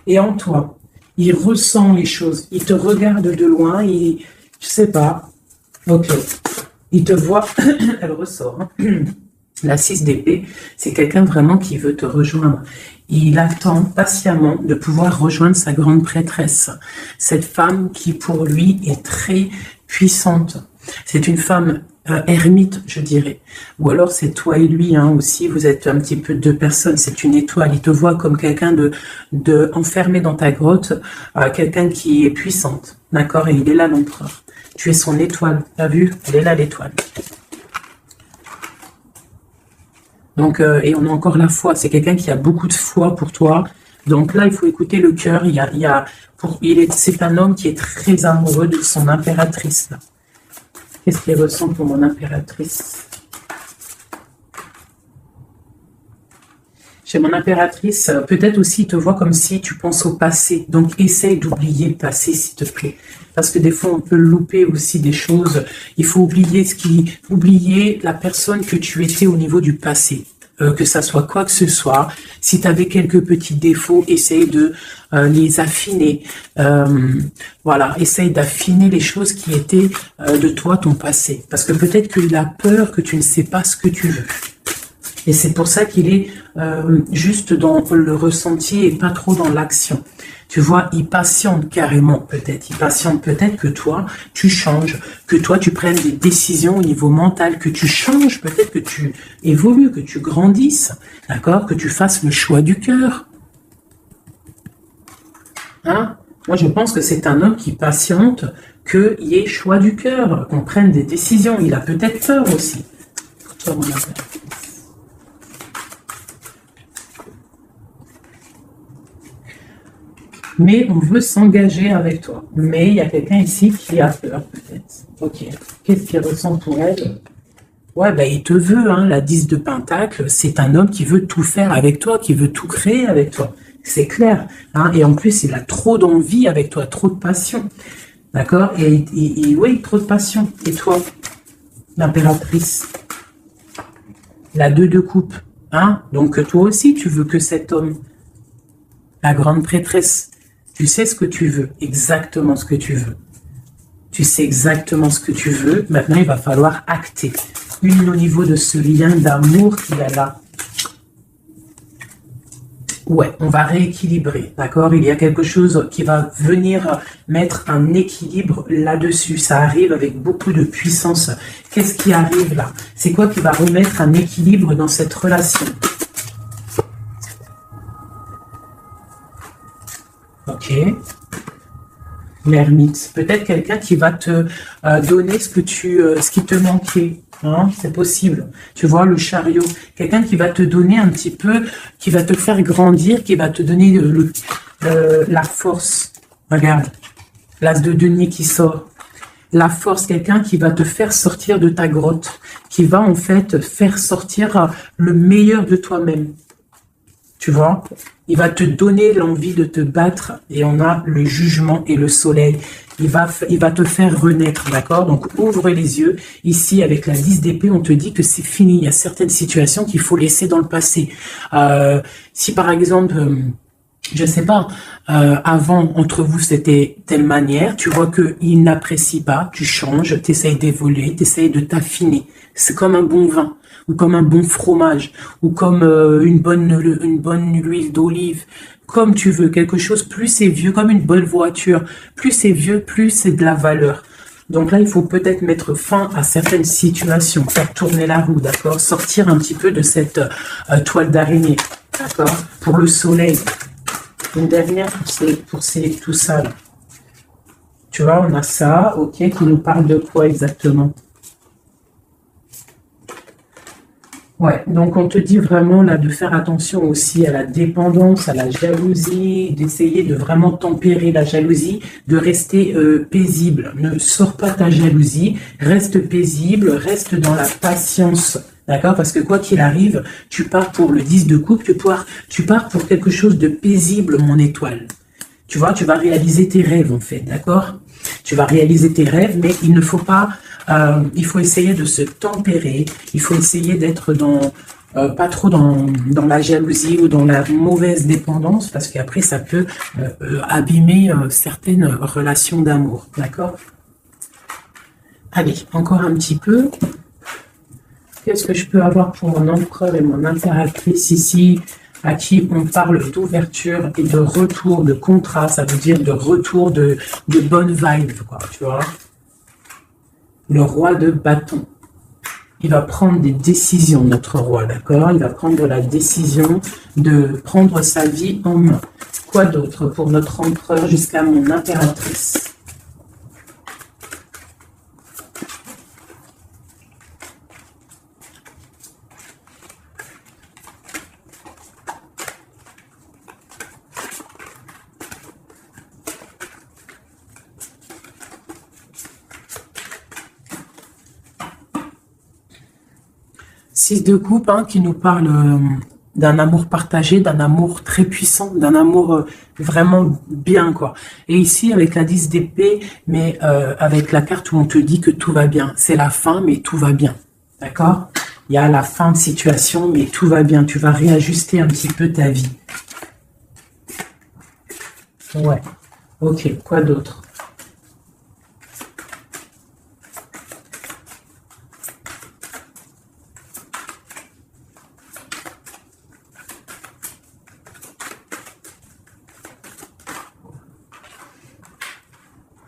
et en toi. Il ressent les choses. Il te regarde de loin. Je sais pas. Ok. Il te voit. Elle ressort. Hein. La 6 d'épée, c'est quelqu'un vraiment qui veut te rejoindre. Il attend patiemment de pouvoir rejoindre sa grande prêtresse. Cette femme qui, pour lui, est très puissante. C'est une femme ermite, je dirais. Ou alors c'est toi et lui hein, aussi, vous êtes un petit peu deux personnes, c'est une étoile. Il te voit comme quelqu'un de enfermé dans ta grotte, quelqu'un qui est puissante. D'accord? Et il est là l'empereur. Tu es son étoile, t'as vu? Elle est là l'étoile. Donc, et on a encore la foi. C'est quelqu'un qui a beaucoup de foi pour toi. Donc là, il faut écouter le cœur. C'est un homme qui est très amoureux de son impératrice. Là. Qu'est-ce qu'il ressent pour mon impératrice? Chez mon impératrice, peut-être aussi, il te voit comme si tu penses au passé. Donc, essaye d'oublier le passé, s'il te plaît. Parce que des fois, on peut louper aussi des choses. Il faut oublier la personne que tu étais au niveau du passé. Que ça soit quoi que ce soit. Si tu avais quelques petits défauts, essaye de les affiner. Voilà, essaye d'affiner les choses qui étaient de toi, ton passé. Parce que peut-être qu'il a peur que tu ne sais pas ce que tu veux. Et c'est pour ça qu'il est juste dans le ressenti et pas trop dans l'action. Tu vois, il patiente carrément peut-être. Il patiente peut-être que toi, tu changes, que toi, tu prennes des décisions au niveau mental, que tu changes, peut-être que tu évolues, que tu grandisses, d'accord? Que tu fasses le choix du cœur. Hein? Moi, je pense que c'est un homme qui patiente qu'il y ait choix du cœur, qu'on prenne des décisions. Il a peut-être peur aussi. Toi, mon appel. Mais on veut s'engager avec toi. Mais il y a quelqu'un ici qui a peur, peut-être. Ok. Qu'est-ce qu'il ressent pour elle? Ouais, ben il te veut, hein. La 10 de Pentacle, c'est un homme qui veut tout faire avec toi, qui veut tout créer avec toi. C'est clair. Hein, et en plus, il a trop d'envie avec toi, trop de passion. D'accord? Et oui, trop de passion. Et toi, l'impératrice, la 2 de coupe. Hein? Donc toi aussi, tu veux que cet homme, la grande prêtresse, tu sais ce que tu veux, exactement ce que tu veux. Tu sais exactement ce que tu veux. Maintenant, il va falloir acter. Une au niveau de ce lien d'amour qu'il y a là. Ouais, on va rééquilibrer, d'accord? Il y a quelque chose qui va venir mettre un équilibre là-dessus. Ça arrive avec beaucoup de puissance. Qu'est-ce qui arrive là? C'est quoi qui va remettre un équilibre dans cette relation? Ok. L'ermite. Peut-être quelqu'un qui va te donner ce qui te manquait. Hein, c'est possible. Tu vois, le chariot. Quelqu'un qui va te donner un petit peu, qui va te faire grandir, qui va te donner la force. Regarde, l'as de denier qui sort. La force, quelqu'un qui va te faire sortir de ta grotte, qui va en fait faire sortir le meilleur de toi-même. Tu vois, il va te donner l'envie de te battre et on a le jugement et le soleil. Il va te faire renaître, d'accord? Donc, ouvre les yeux. Ici, avec la 10 d'épée, on te dit que c'est fini. Il y a certaines situations qu'il faut laisser dans le passé. Si par exemple, je sais pas, avant, entre vous, c'était telle manière, tu vois qu'il n'apprécie pas, tu changes, tu essayes d'évoluer, tu essayes de t'affiner. C'est comme un bon vin, ou comme un bon fromage, ou comme une bonne huile d'olive, comme tu veux, quelque chose, plus c'est vieux, comme une bonne voiture, plus c'est vieux, plus c'est de la valeur. Donc là, il faut peut-être mettre fin à certaines situations, faire tourner la roue, d'accord? Sortir un petit peu de cette toile d'araignée, d'accord? Pour le soleil. Une dernière pour tout ça, là. Tu vois, on a ça, ok, qui nous parle de quoi exactement? Ouais, donc on te dit vraiment là de faire attention aussi à la dépendance, à la jalousie, d'essayer de vraiment tempérer la jalousie, de rester paisible. Ne sors pas ta jalousie, reste paisible, reste dans la patience. D'accord? Parce que quoi qu'il arrive, tu pars pour le 10 de coupe, tu pars pour quelque chose de paisible, mon étoile. Tu vois, tu vas réaliser tes rêves en fait, d'accord? Tu vas réaliser tes rêves, mais il ne faut pas... il faut essayer de se tempérer, il faut essayer d'être pas trop dans la jalousie ou dans la mauvaise dépendance, parce qu'après ça peut abîmer certaines relations d'amour, d'accord? Allez, encore un petit peu. Qu'est-ce que je peux avoir pour mon empereur et mon impératrice ici, à qui on parle d'ouverture et de retour de contrat, ça veut dire de retour de bonne vibe, quoi, tu vois? Le roi de bâton. Il va prendre des décisions, notre roi, d'accord? Il va prendre la décision de prendre sa vie en main. Quoi d'autre pour notre empereur jusqu'à mon impératrice? Six de coupe, hein, qui nous parle d'un amour partagé, d'un amour très puissant, d'un amour vraiment bien, quoi. Et ici, avec la 10 d'épée, mais avec la carte où on te dit que tout va bien. C'est la fin, mais tout va bien. D'accord? Il y a la fin de situation, mais tout va bien. Tu vas réajuster un petit peu ta vie. Ouais. Ok, quoi d'autre?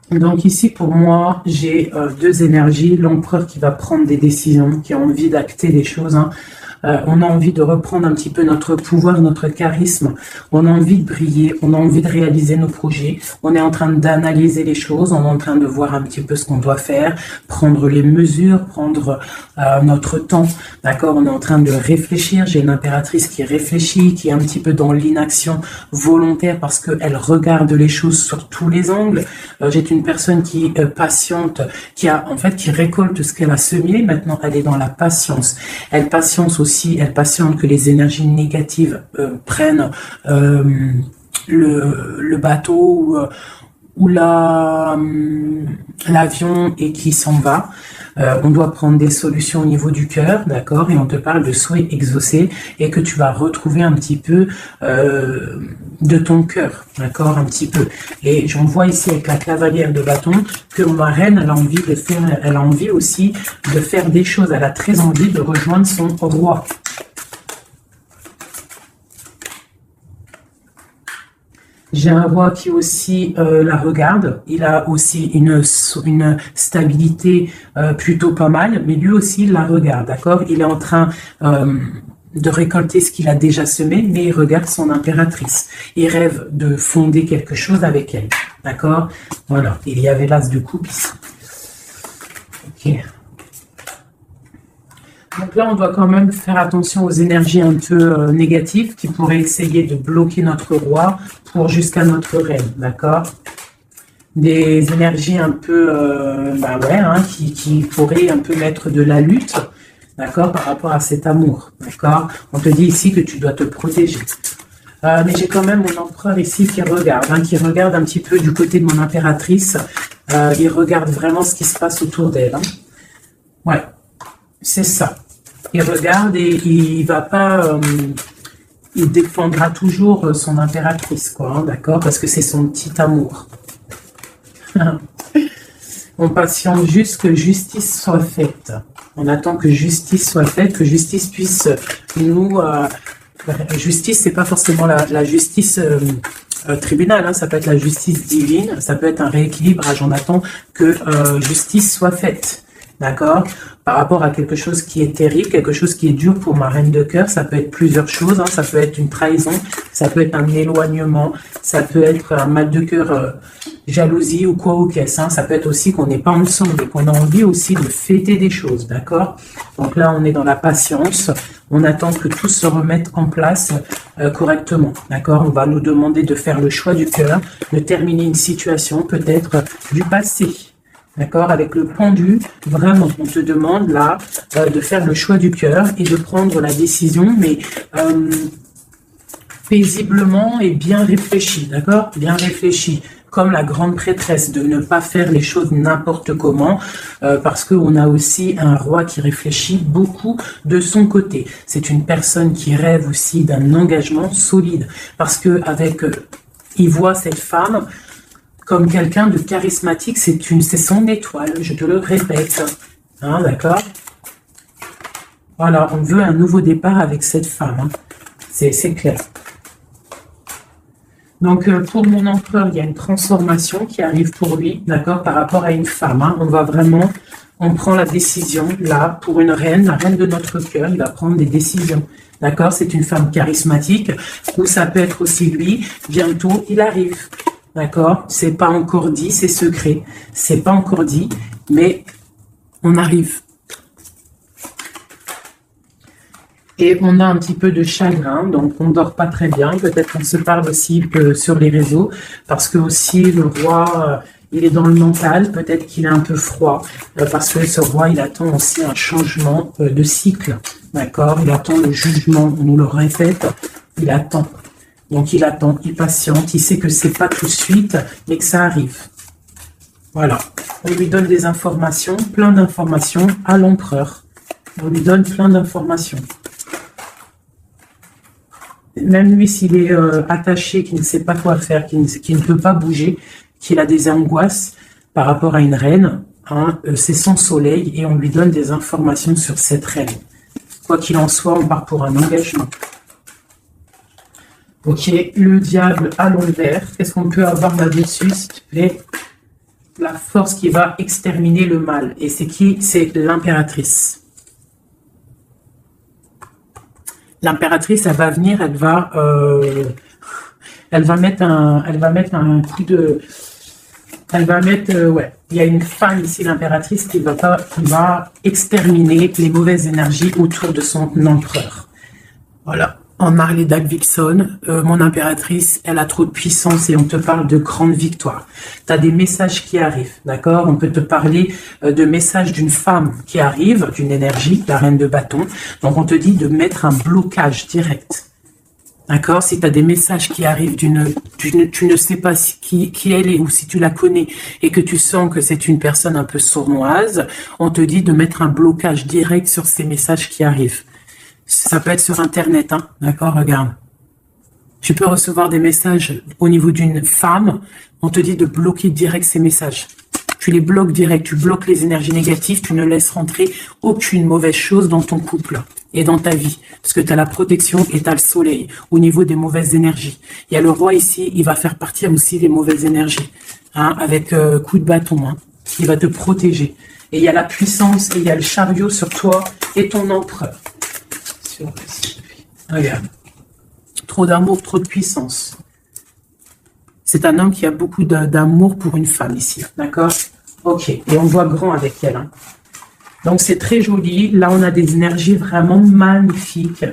Donc ici, pour moi, j'ai deux énergies. L'empereur qui va prendre des décisions, qui a envie d'acter des choses. Hein. On a envie de reprendre un petit peu notre pouvoir, notre charisme. On a envie de briller, on a envie de réaliser nos projets. On est en train d'analyser les choses, on est en train de voir un petit peu ce qu'on doit faire, prendre les mesures, prendre notre temps. D'accord? On est en train de réfléchir. J'ai une impératrice qui réfléchit, qui est un petit peu dans l'inaction volontaire parce qu'elle regarde les choses sur tous les angles. J'ai une personne qui est patiente, qui récolte ce qu'elle a semé. Maintenant, elle est dans la patience. Elle patience aussi aussi, elle patiente que les énergies négatives prennent le bateau ou l'avion et qui s'en va. On doit prendre des solutions au niveau du cœur, d'accord, et on te parle de souhaits exaucés et que tu vas retrouver un petit peu de ton cœur, d'accord, un petit peu. Et j'en vois ici avec la cavalière de bâton que ma reine, elle a envie aussi de faire des choses. Elle a très envie de rejoindre son roi. J'ai un roi qui aussi la regarde. Il a aussi une stabilité plutôt pas mal, mais lui aussi il la regarde, d'accord. Il est en train de récolter ce qu'il a déjà semé, mais il regarde son impératrice. Il rêve de fonder quelque chose avec elle, d'accord. Voilà, il y avait l'as de coupe ici. Ok. Donc là, on doit quand même faire attention aux énergies un peu négatives qui pourraient essayer de bloquer notre roi pour jusqu'à notre reine, d'accord. Des énergies un peu, qui pourraient un peu mettre de la lutte, d'accord, par rapport à cet amour, d'accord. On te dit ici que tu dois te protéger. Mais j'ai quand même mon empereur ici qui regarde un petit peu du côté de mon impératrice. Il regarde vraiment ce qui se passe autour d'elle. Hein. Ouais, c'est ça. Il regarde et il va pas, il défendra toujours son impératrice, quoi, hein, d'accord, parce que c'est son petit amour. On patiente juste que justice soit faite. On attend que justice soit faite, que justice puisse nous. Justice, c'est pas forcément la justice tribunal, hein, ça peut être la justice divine, ça peut être un rééquilibrage. On attend que justice soit faite. D'accord, par rapport à quelque chose qui est terrible, quelque chose qui est dur pour ma reine de cœur, ça peut être plusieurs choses, hein, ça peut être une trahison, ça peut être un éloignement, ça peut être un mal de cœur, jalousie ou quoi ou qu'est-ce, hein, ça peut être aussi qu'on n'est pas ensemble et qu'on a envie aussi de fêter des choses, d'accord. Donc là, on est dans la patience, on attend que tout se remette en place correctement, d'accord. On va nous demander de faire le choix du cœur, de terminer une situation peut-être du passé. D'accord, avec le pendu, vraiment, on te demande là de faire le choix du cœur et de prendre la décision, mais paisiblement et bien réfléchi, d'accord, bien réfléchi, comme la grande prêtresse, de ne pas faire les choses n'importe comment, parce qu'on a aussi un roi qui réfléchit beaucoup de son côté. C'est une personne qui rêve aussi d'un engagement solide, parce que avec, il voit cette femme comme quelqu'un de charismatique, c'est son étoile, je te le répète. Hein, d'accord? Voilà, on veut un nouveau départ avec cette femme. Hein. C'est clair. Donc, pour mon empereur, il y a une transformation qui arrive pour lui, d'accord, par rapport à une femme. Hein. On prend la décision, là, pour une reine, la reine de notre cœur, il va prendre des décisions. D'accord? C'est une femme charismatique, ou ça peut être aussi lui, bientôt, il arrive. D'accord, c'est pas encore dit, c'est secret. C'est pas encore dit, mais on arrive. Et on a un petit peu de chagrin, donc on dort pas très bien. Peut-être qu'on se parle aussi sur les réseaux, parce que aussi le roi, il est dans le mental. Peut-être qu'il est un peu froid, parce que ce roi, il attend aussi un changement de cycle. D'accord, il attend le jugement. On nous le répète, il attend. Donc il attend, il patiente, il sait que c'est pas tout de suite, mais que ça arrive. Voilà. On lui donne des informations, plein d'informations à l'empereur. On lui donne plein d'informations. Même lui, s'il est attaché, qu'il ne sait pas quoi faire, qu'il ne peut pas bouger, qu'il a des angoisses par rapport à une reine, hein, c'est son soleil et on lui donne des informations sur cette reine. Quoi qu'il en soit, on part pour un engagement. Ok, le diable à l'envers. Qu'est-ce qu'on peut avoir là-dessus, s'il te plaît? La force qui va exterminer le mal. Et c'est qui? C'est l'impératrice. L'impératrice, elle va venir, elle va mettre un coup de... Elle va mettre... ouais, il y a une femme ici, l'impératrice, qui va exterminer les mauvaises énergies autour de son empereur. Voilà. En Harley Davidson, mon impératrice, elle a trop de puissance et on te parle de grandes victoires. Tu as des messages qui arrivent, d'accord? On peut te parler de messages d'une femme qui arrive, d'une énergie, la reine de bâton. Donc on te dit de mettre un blocage direct. D'accord? Si tu as des messages qui arrivent tu ne sais pas qui elle est ou si tu la connais et que tu sens que c'est une personne un peu sournoise, on te dit de mettre un blocage direct sur ces messages qui arrivent. Ça peut être sur Internet, hein, d'accord, regarde. Tu peux recevoir des messages au niveau d'une femme, on te dit de bloquer direct ces messages. Tu les bloques direct, tu bloques les énergies négatives, tu ne laisses rentrer aucune mauvaise chose dans ton couple et dans ta vie. Parce que tu as la protection et tu as le soleil au niveau des mauvaises énergies. Il y a le roi ici, il va faire partir aussi les mauvaises énergies, hein, avec coup de bâton. Hein. Il va te protéger. Et il y a la puissance et il y a le chariot sur toi et ton empereur. Regarde. Trop d'amour, trop de puissance. C'est un homme qui a beaucoup d'amour pour une femme ici. D'accord? Ok. Et on voit grand avec elle. Hein. Donc c'est très joli. Là, on a des énergies vraiment magnifiques.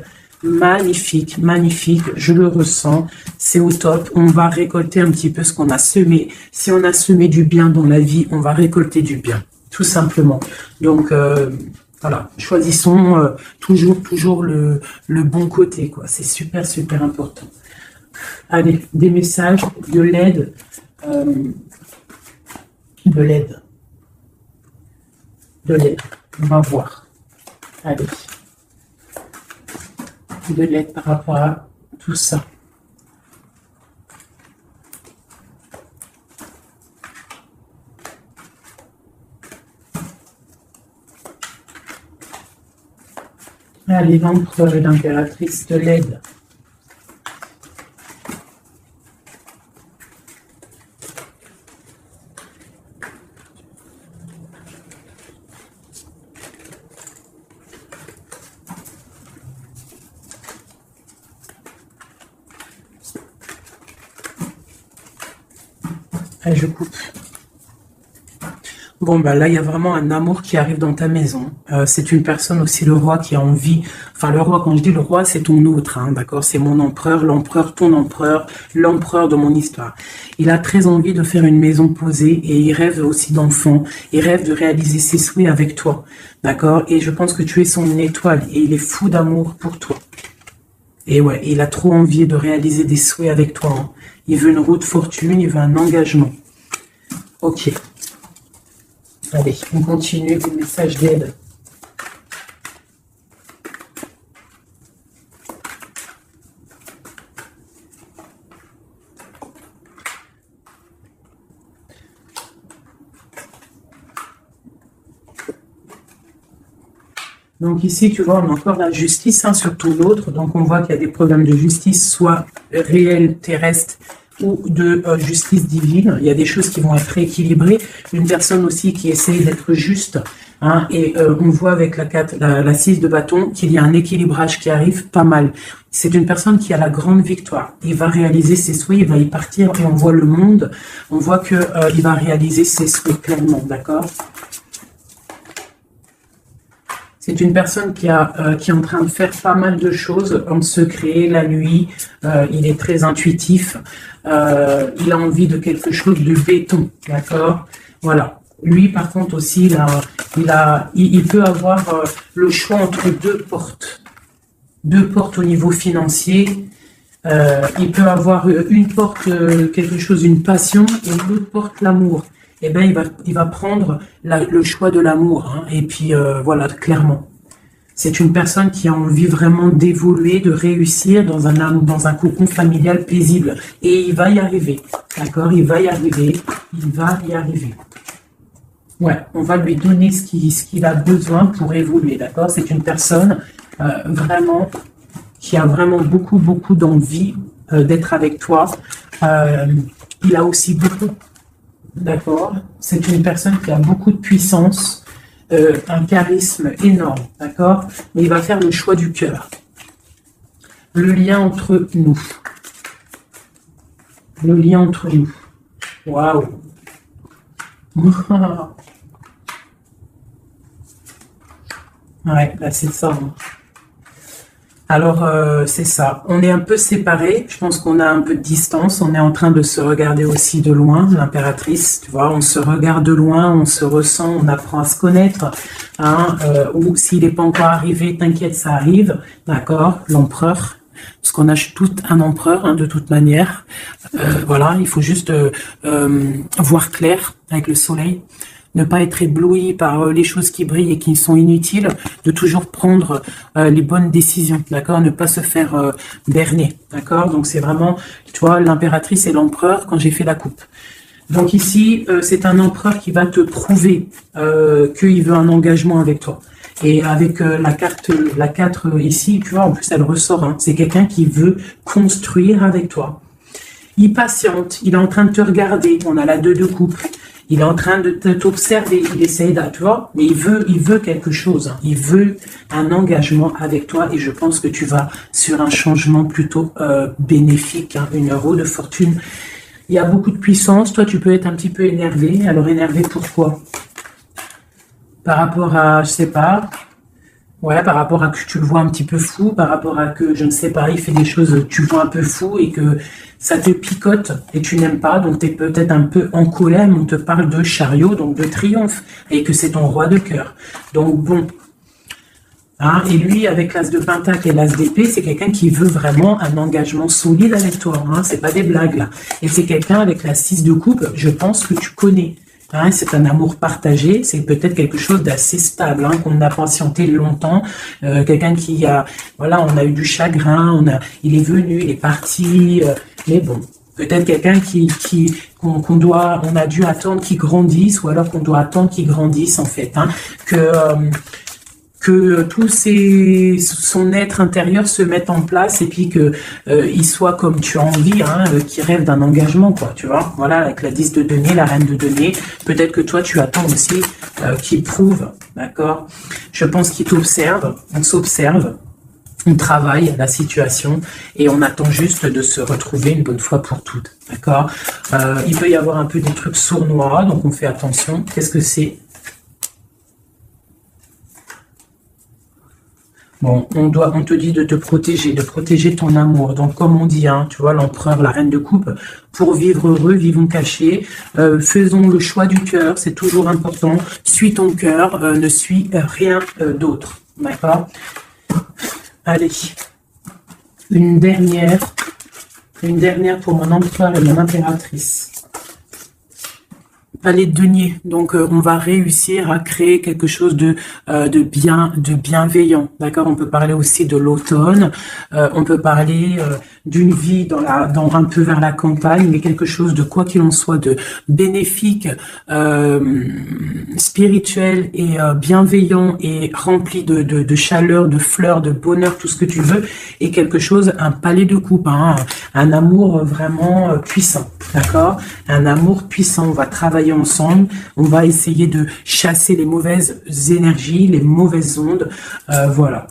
Magnifique, magnifique. Je le ressens. C'est au top. On va récolter un petit peu ce qu'on a semé. Si on a semé du bien dans la vie, on va récolter du bien. Tout simplement. Donc... voilà, choisissons toujours le bon côté, quoi. C'est super, super important. Allez, des messages de l'aide. De l'aide. De l'aide. On va voir. Allez. De l'aide par rapport à tout ça. Allez, l'empereur et l'impératrice de l'aide. Allez, je coupe. Bon, bah là, il y a vraiment un amour qui arrive dans ta maison. C'est une personne aussi, le roi, qui a envie... Enfin, le roi, quand je dis le roi, c'est ton autre, hein, d'accord? C'est mon empereur, l'empereur, ton empereur, l'empereur de mon histoire. Il a très envie de faire une maison posée et il rêve aussi d'enfants. Il rêve de réaliser ses souhaits avec toi, d'accord? Et je pense que tu es son étoile et il est fou d'amour pour toi. Et ouais, il a trop envie de réaliser des souhaits avec toi. Hein. Il veut une route fortune, il veut un engagement. Ok. Allez, on continue le message d'aide. Donc ici, tu vois, on a encore la justice, hein, surtout l'autre. Donc on voit qu'il y a des problèmes de justice, soit réels, terrestres, ou de justice divine. Il y a des choses qui vont être rééquilibrées. Une personne aussi qui essaye d'être juste. Hein, et on voit avec la 6 de bâton qu'il y a un équilibrage qui arrive pas mal. C'est une personne qui a la grande victoire. Il va réaliser ses souhaits, il va y partir et on voit le monde. On voit que il va réaliser ses souhaits pleinement, d'accord? C'est une personne qui est en train de faire pas mal de choses en secret, la nuit. Il est très intuitif. Il a envie de quelque chose de béton, d'accord? Voilà. Lui, par contre, aussi, il peut avoir le choix entre deux portes. Deux portes au niveau financier. Il peut avoir une porte, quelque chose, une passion, et l'autre porte, l'amour. Eh bien, il va prendre le choix de l'amour. Hein, et puis, voilà, clairement. C'est une personne qui a envie vraiment d'évoluer, de réussir dans un cocon familial paisible. Et il va y arriver. D'accord? Il va y arriver. Il va y arriver. Ouais, on va lui donner ce qu'il a besoin pour évoluer. D'accord? C'est une personne vraiment qui a vraiment beaucoup, beaucoup d'envie d'être avec toi. Il a aussi beaucoup... D'accord? C'est une personne qui a beaucoup de puissance, un charisme énorme, d'accord? Mais il va faire le choix du cœur. Le lien entre nous. Le lien entre nous. Waouh! Ouais, là c'est ça. Hein. Alors, c'est ça. On est un peu séparés. Je pense qu'on a un peu de distance. On est en train de se regarder aussi de loin, l'impératrice. Tu vois, on se regarde de loin, on se ressent, on apprend à se connaître. Hein, ou s'il n'est pas encore arrivé, t'inquiète, ça arrive. D'accord? L'empereur. Parce qu'on a tout un empereur, hein, de toute manière. Voilà, il faut juste voir clair avec le soleil. Ne pas être ébloui par les choses qui brillent et qui sont inutiles, de toujours prendre les bonnes décisions, d'accord? Ne pas se faire berner, d'accord? Donc c'est vraiment, tu vois, l'impératrice et l'empereur quand j'ai fait la coupe. Donc ici, c'est un empereur qui va te prouver qu'il veut un engagement avec toi. Et avec la 4 ici, tu vois, en plus elle ressort, hein, c'est quelqu'un qui veut construire avec toi. Il patiente, il est en train de te regarder, on a la 2 de coupe. Il est en train de t'observer, il essaye de, tu vois, mais il veut quelque chose, hein. Il veut un engagement avec toi et je pense que tu vas sur un changement plutôt bénéfique, hein, une roue de fortune. Il y a beaucoup de puissance, toi tu peux être un petit peu énervé. Alors énervé pourquoi? Par rapport à, je sais pas, ouais, par rapport à que tu le vois un petit peu fou, par rapport à que, je ne sais pas, il fait des choses, tu vois un peu fou et que ça te picote et tu n'aimes pas, donc tu es peut-être un peu en colère, mais on te parle de chariot, donc de triomphe, et que c'est ton roi de cœur. Donc bon, hein, et lui, avec l'as de pentacle et l'as d'épée, c'est quelqu'un qui veut vraiment un engagement solide avec toi, hein, c'est pas des blagues là. Et c'est quelqu'un avec la 6 de coupe, je pense que tu connais. Hein, c'est un amour partagé, c'est peut-être quelque chose d'assez stable, hein, qu'on a patienté longtemps, quelqu'un qui a, voilà, on a eu du chagrin, il est venu, il est parti, mais bon, peut-être quelqu'un on a dû attendre qu'il grandisse, ou alors qu'on doit attendre qu'il grandisse en fait, hein, que tout son être intérieur se mette en place et puis que il soit comme tu as envie, hein, qui rêve d'un engagement, quoi, tu vois. Voilà, avec la 10 de denier, la reine de denier, peut-être que toi tu attends aussi qu'il prouve, d'accord. Je pense qu'il t'observe, on s'observe, on travaille la situation et on attend juste de se retrouver une bonne fois pour toutes, d'accord. Il peut y avoir un peu des trucs sournois, donc on fait attention. Qu'est-ce que c'est? Bon, on te dit de protéger ton amour. Donc, comme on dit, hein, tu vois, l'empereur, la reine de coupe, pour vivre heureux, vivons cachés, faisons le choix du cœur, c'est toujours important. Suis ton cœur, ne suis rien d'autre. D'accord? Allez, une dernière pour mon empereur et mon impératrice. Palais de denier. Donc, on va réussir à créer quelque chose de bienveillant. D'accord? On peut parler aussi de l'automne. On peut parler d'une vie dans un peu vers la campagne, mais quelque chose de quoi qu'il en soit de bénéfique, spirituel et bienveillant et rempli de chaleur, de fleurs, de bonheur, tout ce que tu veux, et quelque chose, un palais de coupe, hein, un amour vraiment puissant. D'accord? Un amour puissant. On va travailler ensemble. On va essayer de chasser les mauvaises énergies, les mauvaises ondes. Voilà.